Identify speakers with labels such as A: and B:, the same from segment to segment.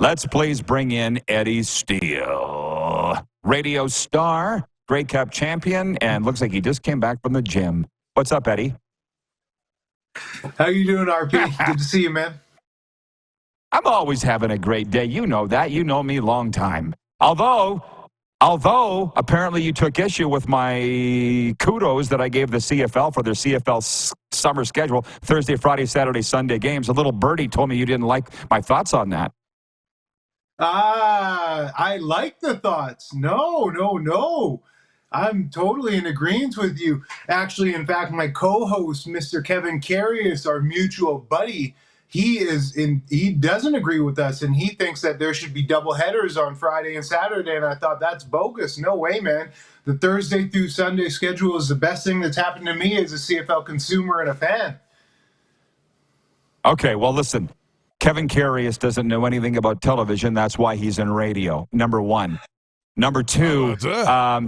A: Let's please bring in Eddie Steele, radio star, Grey Cup champion, and looks like he just came back from the gym. What's up, Eddie?
B: How you doing, RP? Good to see you, man.
A: I'm always having a great day. You know that. You know me long time. Although apparently you took issue with my kudos that I gave the CFL for their CFL summer schedule, Thursday, Friday, Saturday, Sunday games. A little birdie told me you didn't like my thoughts on that.
B: I like the thoughts. No. I'm totally in agreement with you. Actually, in fact, my co-host, Mr. Kevin Carius, our mutual buddy, he doesn't agree with us, and he thinks that there should be double headers on Friday and Saturday, and I thought that's bogus. No way, man. The Thursday through Sunday schedule is the best thing that's happened to me as a CFL consumer and a fan.
A: Okay, well, listen. Kevin Carius doesn't know anything about television. That's why he's in radio, number one. Number two,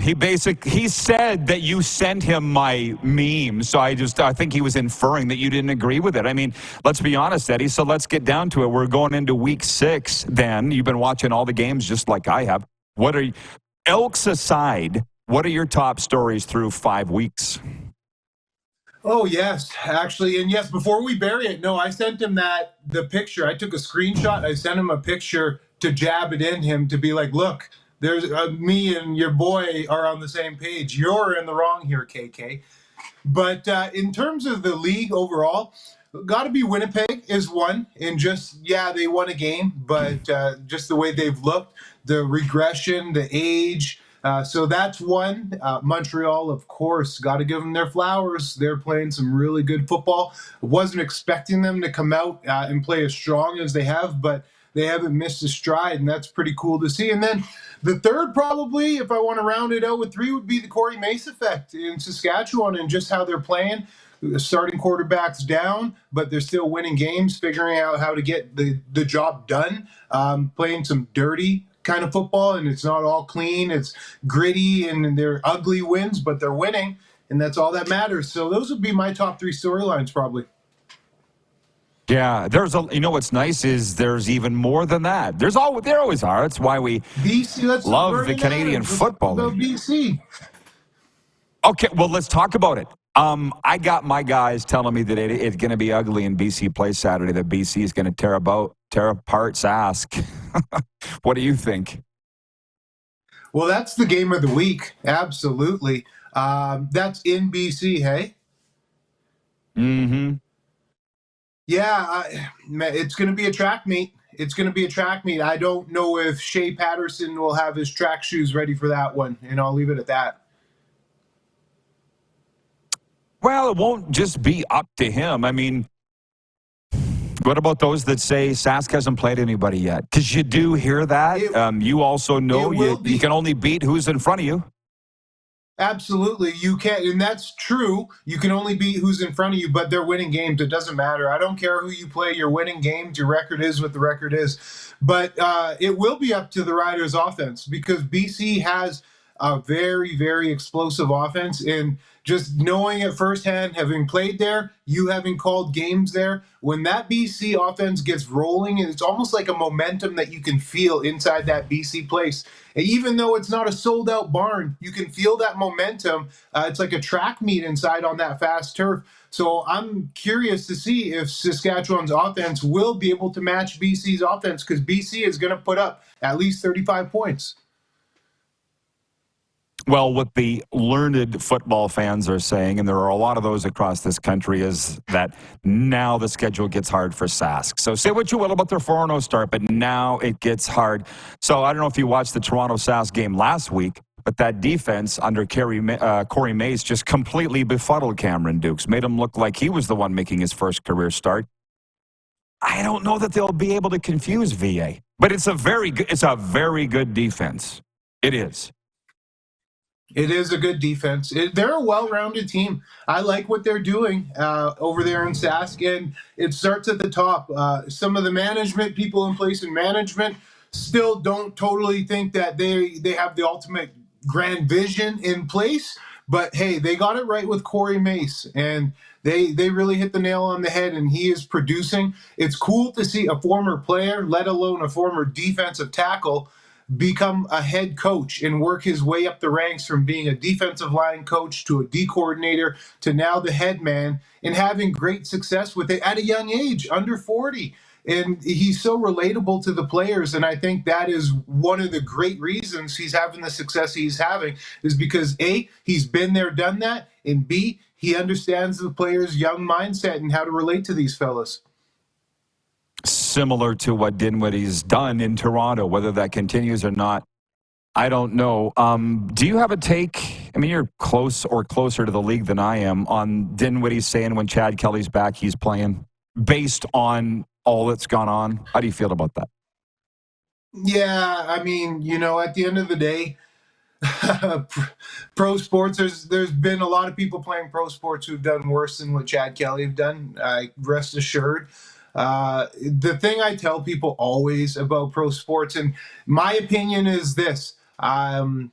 A: he said that you sent him my meme, so I think he was inferring that you didn't agree with it. I mean, let's be honest, Eddie, so let's get down to it. We're going into week 6 then. You've been watching all the games just like I have. Elks aside, what are your top stories through 5 weeks?
B: Oh, yes, actually. And yes, before we bury it, no, I sent him the picture. I took a screenshot. I sent him a picture to jab it in him to be like, look, there's me and your boy are on the same page. You're in the wrong here, KK. But in terms of the league overall, got to be Winnipeg is one. And they won a game, but just the way they've looked, the regression, the age. So that's one. Montreal, of course, got to give them their flowers. They're playing some really good football. I wasn't expecting them to come out and play as strong as they have, but they haven't missed a stride, and that's pretty cool to see. And then the third, probably, if I want to round it out with 3, would be the Corey Mace effect in Saskatchewan and just how they're playing. The starting quarterback's down, but they're still winning games, figuring out how to get the job done, playing some dirty kind of football, and it's not all clean. It's gritty, and they're ugly wins, but they're winning, and that's all that matters. So those would be my top 3 storylines, probably.
A: Yeah, what's nice is there's even more than that. There always are. That's why we love the Canadian football league.
B: BC.
A: Okay, well, let's talk about it. I got my guys telling me that it's going to be ugly in BC play Saturday, that BC is going to tear apart Sask. What do you think?
B: Well, that's the game of the week. Absolutely. That's in BC, hey?
A: Mm-hmm.
B: Yeah, it's going to be a track meet. I don't know if Shea Pedersen will have his track shoes ready for that one, and I'll leave it at that.
A: Well, it won't just be up to him. I mean, what about those that say Sask hasn't played anybody yet? Because you do hear that. You also know you can only beat who's in front of you.
B: Absolutely, you can, and that's true. You can only beat who's in front of you, but they're winning games. It doesn't matter. I don't care who you play. You're winning games. Your record is what the record is. But it will be up to the Riders' offense because BC has a very, very explosive offense, and just knowing it firsthand, having played there, you having called games there, when that BC offense gets rolling, and it's almost like a momentum that you can feel inside that BC place. And even though it's not a sold-out barn, you can feel that momentum. It's like a track meet inside on that fast turf. So I'm curious to see if Saskatchewan's offense will be able to match BC's offense, because BC is going to put up at least 35 points.
A: Well, what the learned football fans are saying, and there are a lot of those across this country, is that now the schedule gets hard for Sask. So say what you will about their 4-0 start, but now it gets hard. So I don't know if you watched the Toronto Sask game last week, but that defense under Corey Mace just completely befuddled Cameron Dukes, made him look like he was the one making his first career start. I don't know that they'll be able to confuse VA, but it's a very good defense. It is.
B: It is a good defense. They're a well-rounded team. I like what they're doing over there in Sask, and it starts at the top. Some of the management, people in place in management, still don't totally think that they have the ultimate grand vision in place, But hey, they got it right with Corey Mace, and they really hit the nail on the head, and he is producing. It's cool to see a former player, let alone a former defensive tackle, become a head coach and work his way up the ranks from being a defensive line coach to a D coordinator to now the head man, and having great success with it at a young age, under 40. And he's so relatable to the players, and I think that is one of the great reasons he's having the success he's having, is because A, he's been there, done that, and B, he understands the players' young mindset and how to relate to these fellas.
A: Similar to what Dinwiddie's done in Toronto. Whether that continues or not, I don't know. Do you have a take? I mean, you're close or closer to the league than I am on Dinwiddie saying when Chad Kelly's back, he's playing, based on all that's gone on. How do you feel about that?
B: Yeah, I mean, at the end of the day, pro sports, there's been a lot of people playing pro sports who've done worse than what Chad Kelly have done. Rest assured. The thing I tell people always about pro sports, and my opinion is this: the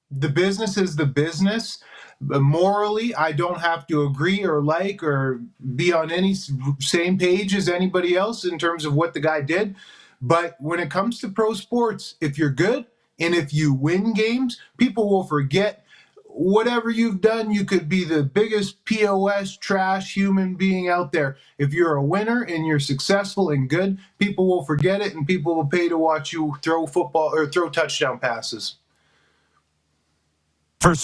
B: business is the business. Morally, I don't have to agree or like or be on any same page as anybody else in terms of what the guy did. But when it comes to pro sports, if you're good and if you win games, people will forget whatever you've done. You could be the biggest POS trash human being out there. If you're a winner and you're successful and good, people will forget it, and people will pay to watch you throw football or throw touchdown passes.
A: For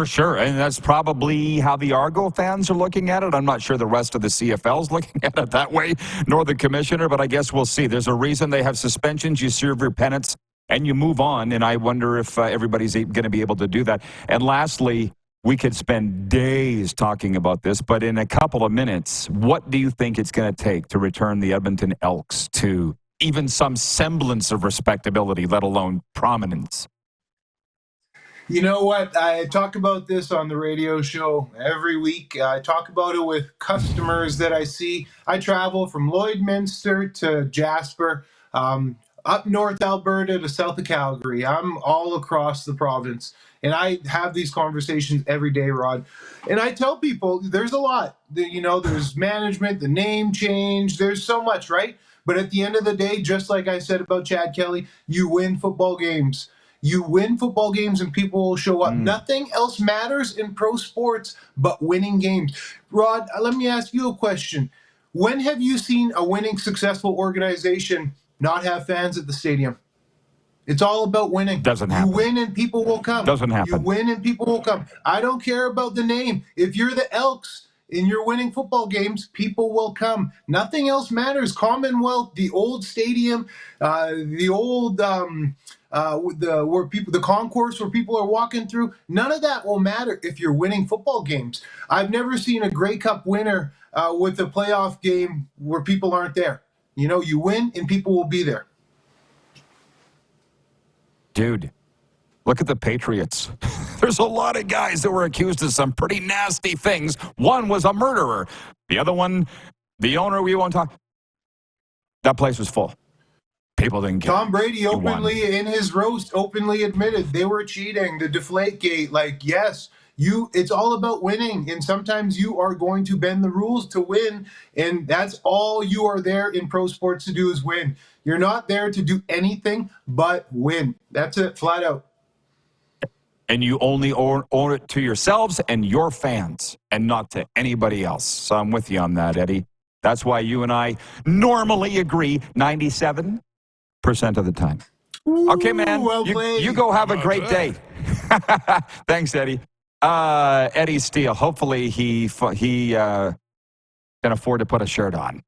A: sure, and that's probably how the Argo fans are looking at it. I'm not sure the rest of the CFL is looking at it that way, nor the commissioner, but I guess we'll see. There's a reason they have suspensions. You serve your penance, and you move on, and I wonder if everybody's going to be able to do that. And lastly, we could spend days talking about this, but in a couple of minutes, what do you think it's going to take to return the Edmonton Elks to even some semblance of respectability, let alone prominence?
B: You know what? I talk about this on the radio show every week. I talk about it with customers that I see. I travel from Lloydminster to Jasper, up north Alberta to south of Calgary. I'm all across the province, and I have these conversations every day, Rod. And I tell people there's a lot. There's management, the name change, there's so much, right? But at the end of the day, just like I said about Chad Kelly, you win football games. You win football games and people will show up. Nothing else matters in pro sports but winning games. Rod, let me ask you a question. When have you seen a winning, successful organization not have fans at the stadium? It's all about winning.
A: Doesn't happen.
B: You win and people will come.
A: Doesn't happen.
B: You win and people will come. I don't care about the name. If you're the Elks and you're winning football games, people will come. Nothing else matters. Commonwealth, the old stadium, the old the concourse where people are walking through, none of that will matter if you're winning football games. I've never seen a Grey Cup winner with a playoff game where people aren't there. You win and people will be there.
A: Dude, look at the Patriots. There's a lot of guys that were accused of some pretty nasty things. One was a murderer. The other one, the owner, we won't talk. That place was full. People didn't care.
B: Tom Brady openly, in his roast, openly admitted they were cheating. The Deflategate, yes, it's all about winning. And sometimes you are going to bend the rules to win. And that's all you are there in pro sports to do, is win. You're not there to do anything but win. That's it, flat out.
A: And you only own it to yourselves and your fans and not to anybody else. So I'm with you on that, Eddie. That's why you and I normally agree 97% of the time. Okay, man.
B: Well
A: you go have a great day. Thanks, Eddie. Eddie Steele. Hopefully he can afford to put a shirt on.